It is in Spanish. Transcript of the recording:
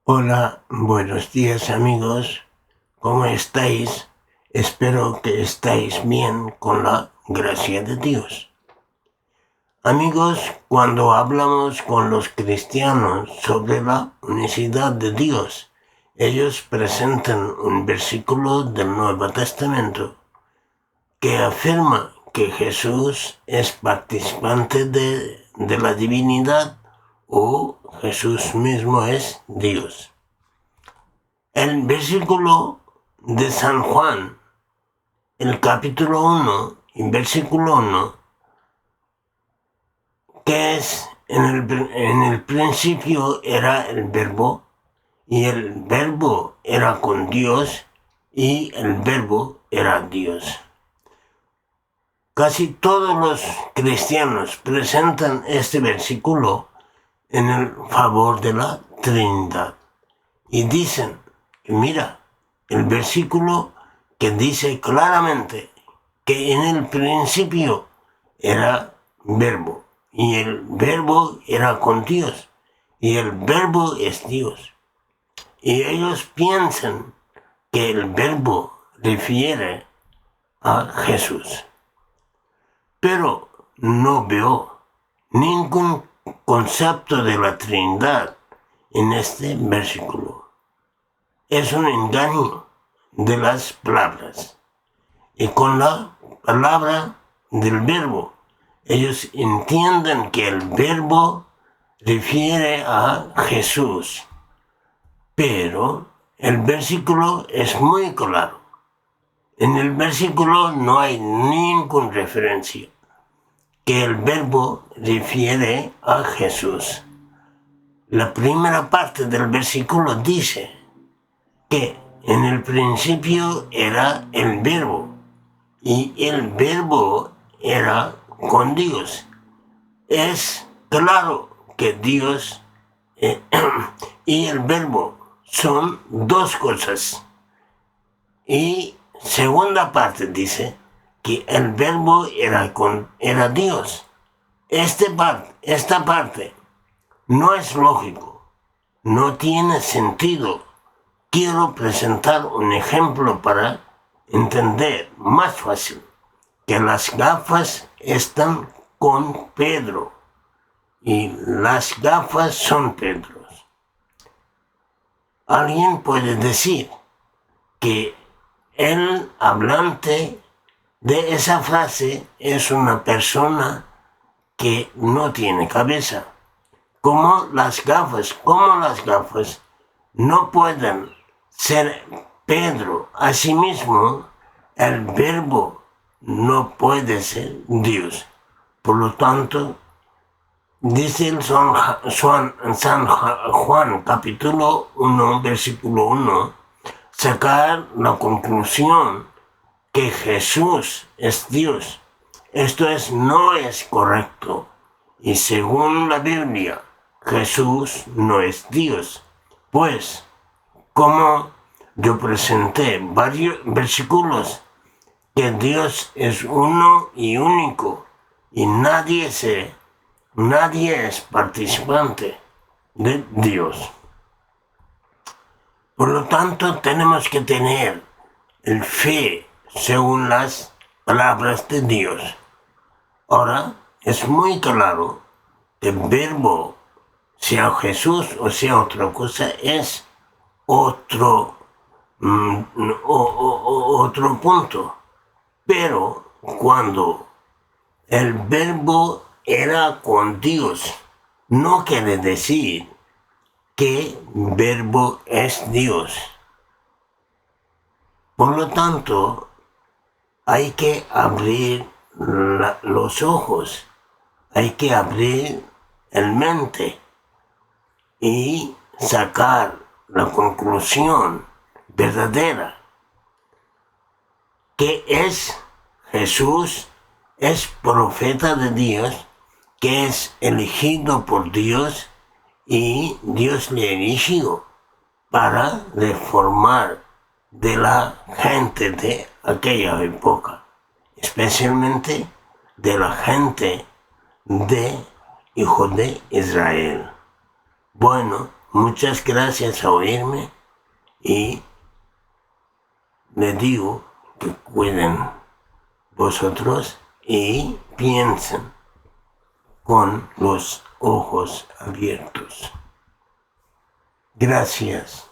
Hola, buenos días amigos, ¿cómo estáis? Espero que estáis bien con la gracia de Dios. Amigos, cuando hablamos con los cristianos sobre la unicidad de Dios, ellos presentan un versículo del Nuevo Testamento que afirma que Jesús es participante de la divinidad o Jesús mismo es Dios. El versículo de San Juan, el capítulo 1, y versículo 1, que es en el principio era el verbo, y el verbo era con Dios, y el verbo era Dios. Casi todos los cristianos presentan este versículo en el favor de la Trinidad y dicen, mira, el versículo que dice claramente que en el principio era verbo y el verbo era con Dios y el verbo es Dios. Y ellos piensan que el verbo refiere a Jesús. Pero no veo ningún concepto de la Trinidad en este versículo. Es un engaño de las palabras. Y con la palabra del verbo, ellos entienden que el verbo refiere a Jesús. Pero el versículo es muy claro. En el versículo no hay ninguna referencia que el verbo refiere a Jesús. La primera parte del versículo dice que en el principio era el verbo y el verbo era con Dios. Es claro que Dios y el verbo son dos cosas. Y segunda parte dice que el verbo era Dios. Esta parte no es lógico, no tiene sentido. Quiero presentar un ejemplo para entender más fácil que las gafas están con Pedro y las gafas son Pedro. Alguien puede decir que el hablante de esa frase es una persona que no tiene cabeza. Como las gafas no pueden ser Pedro. Asimismo, el verbo no puede ser Dios. Por lo tanto, dice el San Juan capítulo 1, versículo 1, sacar la conclusión que Jesús es Dios. Esto no es correcto. Y según la Biblia, Jesús no es Dios. Pues, como yo presenté varios versículos que Dios es uno y único y nadie es participante de Dios. Por lo tanto, tenemos que tener el fe según las palabras de Dios. Ahora, es muy claro que el verbo, sea Jesús o sea otra cosa, es otro punto. Pero cuando el verbo era con Dios, no quiere decir que verbo es Dios. Por lo tanto, hay que abrir los ojos, hay que abrir el mente y sacar la conclusión verdadera, que es Jesús, es profeta de Dios, que es elegido por Dios y Dios le eligió para reformar de la gente de aquella época, especialmente de la gente de hijo de Israel. Bueno, Muchas gracias a oírme y les digo que cuiden vosotros y piensen con los ojos abiertos. Gracias.